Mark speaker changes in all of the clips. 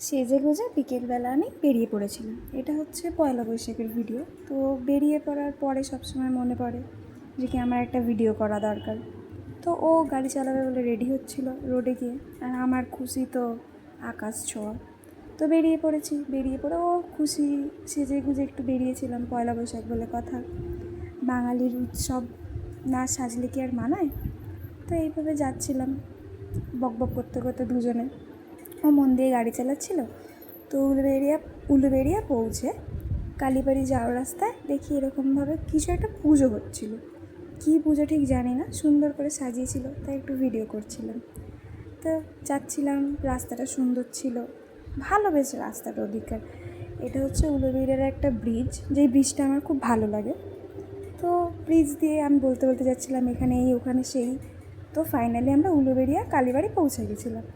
Speaker 1: সেজেগুজে বিকেলবেলা আমি বেরিয়ে পড়েছিলাম। এটা হচ্ছে পয়লা বৈশাখের ভিডিও। তো বেরিয়ে পড়ার পরে সবসময় মনে পড়ে যে কি আমার একটা ভিডিও করা দরকার। তো ও গাড়ি চালাবে বলে রেডি হচ্ছিল রোডে গিয়ে, আর আমার খুশি তো আকাশ ছোঁয়া। তো বেরিয়ে পড়েছি, বেরিয়ে পড়ে ও খুশি সেজেগুজে একটু বেরিয়েছিলাম, পয়লা বৈশাখ বলে কথা, বাঙালির উৎসব, না সাজলে কি আর মানায়। তো এইভাবে যাচ্ছিলাম বক বক করতে করতে দুজনে। ও মন দিয়ে গাড়ি চালাচ্ছিল। তো উলুবেড়িয়া পৌঁছে কালীবাড়ি যাওয়ার রাস্তায় দেখি এরকমভাবে কিছু একটা পুজো হচ্ছিল। কী পুজো ঠিক জানি না, সুন্দর করে সাজিয়েছিল, তাই একটু ভিডিও করছিলাম। তো যাচ্ছিলাম, রাস্তাটা সুন্দর ছিল, ভালো বেশ রাস্তাটা ওদিককার। এটা হচ্ছে উলুবেড়িয়ার একটা ব্রিজ, যেই ব্রিজটা আমার খুব ভালো লাগে। তো ব্রিজ দিয়ে আমি বলতে বলতে যাচ্ছিলাম এখানে এই ওখানে সেই। তো ফাইনালি আমরা উলুবেড়িয়া কালীবাড়ি পৌঁছে গেছিলাম।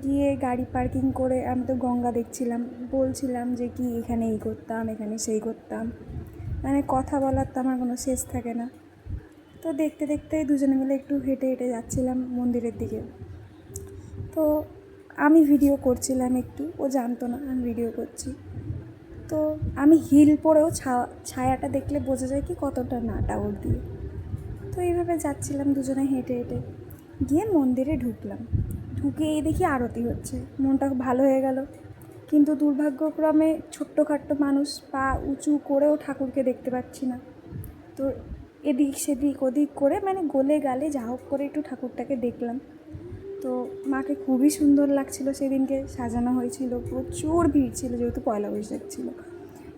Speaker 1: গিয়ে গাড়ি পার্কিং করে আমি তো গঙ্গা দেখছিলাম, বলছিলাম যে কি এখানে এই করতাম, এখানে সেই করতাম, মানে কথা বলার তো আমার কোনো শেষ থাকে না। তো দেখতে দেখতে দুজনে মিলে একটু হেঁটে হেঁটে যাচ্ছিলাম মন্দিরের দিকে। তো আমি ভিডিও করছিলাম একটু, ও জানতো না আমি ভিডিও করছি। তো আমি হিল পরেও ছায়াটা দেখলে বোঝা যায় কি কতটা নাটা ওর দিয়ে। তো এইভাবে যাচ্ছিলাম দুজনে হেঁটে হেঁটে, গিয়ে মন্দিরে ঢুকলাম। ঢুকে এই দেখি আরতি হচ্ছে, মনটা ভালো হয়ে গেল। কিন্তু দুর্ভাগ্যক্রমে ছোট্টখাট্টো মানুষ, পা উঁচু করেও ঠাকুরকে দেখতে পাচ্ছি না। তো এদিক সেদিক ওদিক করে মানে গলে গালে যা হোক করে একটু ঠাকুরটাকে দেখলাম। তো মাকে খুবই সুন্দর লাগছিল, সেদিনকে সাজানো হয়েছিল, প্রচুর ভিড় ছিল যেহেতু পয়লা বৈশাখ ছিল,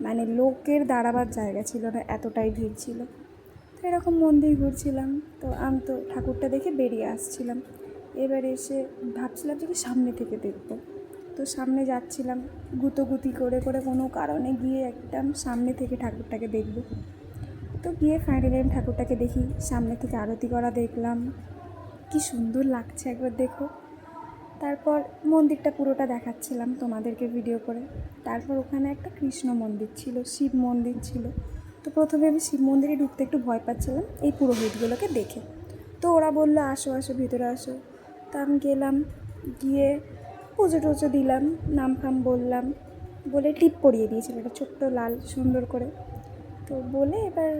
Speaker 1: মানে লোকের দাঁড়াবার জায়গা ছিল না, এতটাই ভিড় ছিল। তো এরকম মন্দির ঘুরছিলাম। তো আমি তো ঠাকুরটা দেখে বেরিয়ে আসছিলাম। এবার এসে ভাবছিলাম যে কি সামনে থেকে দেখবো। তো সামনে যাচ্ছিলাম গুতোগুতি করে করে, কোনো কারণে গিয়ে একদম সামনে থেকে ঠাকুরটাকে দেখব। তো গিয়ে ফাইনালি আমি ঠাকুরটাকে দেখি, সামনে থেকে আরতি করা দেখলাম, কি সুন্দর লাগছে একবার দেখো। তারপর মন্দিরটা পুরোটা দেখাচ্ছিলাম তোমাদেরকে ভিডিও করে। তারপর ওখানে একটা কৃষ্ণ মন্দির ছিল, শিব মন্দির ছিল। তো প্রথমে আমি শিব মন্দিরে ঢুকতে একটু ভয় পাচ্ছিলাম এই পুরোহিতগুলোকে দেখে। তো ওরা বললো আসো আসো ভিতরে আসো। তা আমি গেলাম, গিয়ে পুজো টুজো দিলাম, নাম ফাম বললাম, বলে টিপ পরিয়ে দিয়েছিল একটা ছোট্ট লাল সুন্দর করে। তো বলে এবার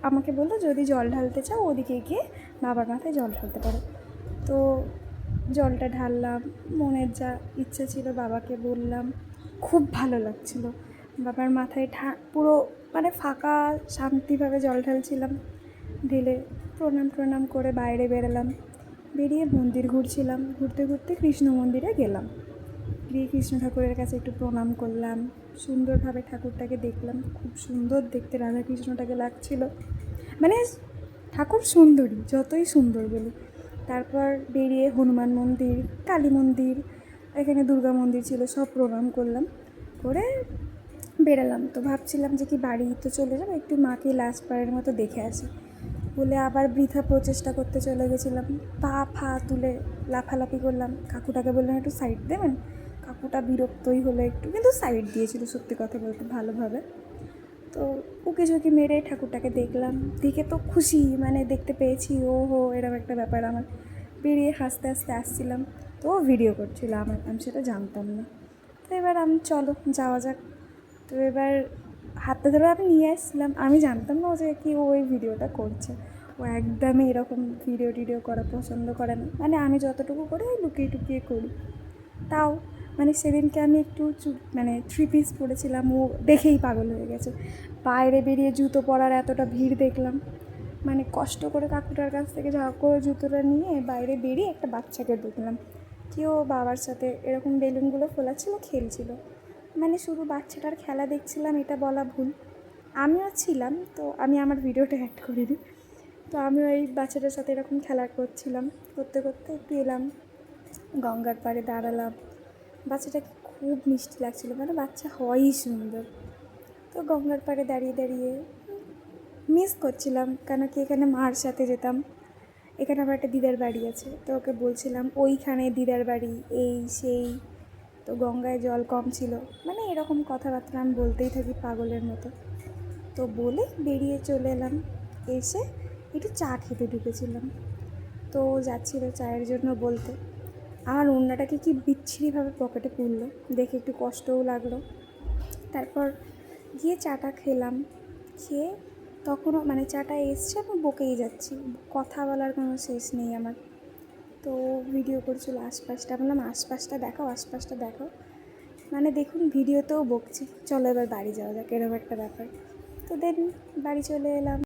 Speaker 1: আমাকে বললো যদি জল ঢালতে চাও ওদিকে গিয়ে বাবার মাথায় জল ঢালতে পারো। তো জলটা ঢাললাম, মনের যা ইচ্ছা ছিল বাবাকে বললাম, খুব ভালো লাগছিল। বাবার মাথায় পুরো মানে ফাঁকা শান্তিভাবে জল ঢালছিলাম। ঢেলে প্রণাম টনাম করে বাইরে বেরোলাম। বেরিয়ে মন্দির ঘুরছিলাম, ঘুরতে ঘুরতে কৃষ্ণ মন্দিরে গেলাম। গিয়ে কৃষ্ণ ঠাকুরের কাছে একটু প্রণাম করলাম, সুন্দরভাবে ঠাকুরটাকে দেখলাম, খুব সুন্দর দেখতে রাধাকৃষ্ণটাকে লাগছিল, মানে ঠাকুর সুন্দরী যতই সুন্দর বলি। তারপর বেরিয়ে হনুমান মন্দির, কালী মন্দির, এখানে দুর্গা মন্দির ছিল, সব প্রণাম করলাম, করে বেরালাম। তো ভাবছিলাম যে কি বাড়ি তো চলে যাবো, একটু মাকে লাস্ট বারের মতো দেখে আসি বলে আবার বৃথা প্রচেষ্টা করতে চলে গেছিলাম। পা ফা তুলে লাফালাফি করলাম, কাকুটাকে বললাম একটু সাইড দেবেন। কাকুটা বিরক্তই হলো একটু, কিন্তু সাইড দিয়েছিল সত্যি কথা বলতে ভালোভাবে। তো উকি ঝুঁকি মেরে ঠাকুরটাকে দেখলাম, দেখে তো খুশি, মানে দেখতে পেয়েছি, ও হো এরকম একটা ব্যাপার আমার। বেরিয়ে হাসতে হাসতে আসছিলাম, তো ও ভিডিও করছিল আমার, আমি সেটা জানতাম না। তো এবার আমি চলো যাওয়া যাক। তো এবার হাতটা ধরে আমি নিয়ে আসছিলাম, আমি জানতাম না যে কি ও ওই ভিডিওটা করছে। ও একদমই এরকম ভিডিও টিডিও করা পছন্দ করে না, মানে আমি যতটুকু করে ওই লুকিয়ে টুকিয়ে করি। তাও মানে সেদিনকে আমি একটু মানে 3 পিস পরেছিলাম, ও দেখেই পাগল হয়ে গেছে। বাইরে বেরিয়ে জুতো পরার এতটা ভিড় দেখলাম, মানে কষ্ট করে কাকুটার কাছ থেকে যা করে জুতোটা নিয়ে বাইরে বেরিয়ে একটা বাচ্চাকে দেখলাম, কেউ বাবার সাথে এরকম বেলুনগুলো ফোলাচ্ছিল, খেলছিল। মানে শুধু বাচ্চাটার খেলা দেখছিলাম এটা বলা ভুল, আমিও ছিলাম। তো আমি আমার ভিডিওটা অ্যাড করিনি। তো আমি ওই বাচ্চাটার সাথে এরকম খেলা করছিলাম, করতে করতে একটু এলাম, গঙ্গার পাড়ে দাঁড়ালাম। বাচ্চাটাকে খুব মিষ্টি লাগছিলো, মানে বাচ্চা হয়ই সুন্দর। তো গঙ্গার পাড়ে দাঁড়িয়ে দাঁড়িয়ে মিস করছিলাম, কেন কি এখানে মার সাথে যেতাম, এখানে আমার একটা দিদার বাড়ি আছে। তো ওকে বলছিলাম ওইখানে দিদার বাড়ি, এই সেই। তো গঙ্গায় জল কম ছিল, মানে এরকম কথাবার্তা আমি বলতেই থাকি পাগলের মতো। তো বলে বেরিয়ে চলে এলাম। এসে একটু চা খেতে ঢুকেছিলাম। তো যাচ্ছিল চায়ের জন্য বলতে, আমার ওড়নাটাকে কি বিচ্ছিরিভাবে পকেটে পুরলো, দেখে একটু কষ্টও লাগলো। তারপর গিয়ে চাটা খেলাম, খেয়ে তখনও মানে চাটা এসছে, আমি বকেই যাচ্ছি, কথা বলার কোনো শেষ নেই আমার। তো ভিডিও করছিল আশপাশটা, বললাম আশপাশটা দেখাও, আশপাশটা দেখাও, মানে দেখুন ভিডিওতেও বকছে। চলো এবার বাড়ি যাওয়া যাক, এরকম একটা ব্যাপার। তো দেন বাড়ি চলে এলাম।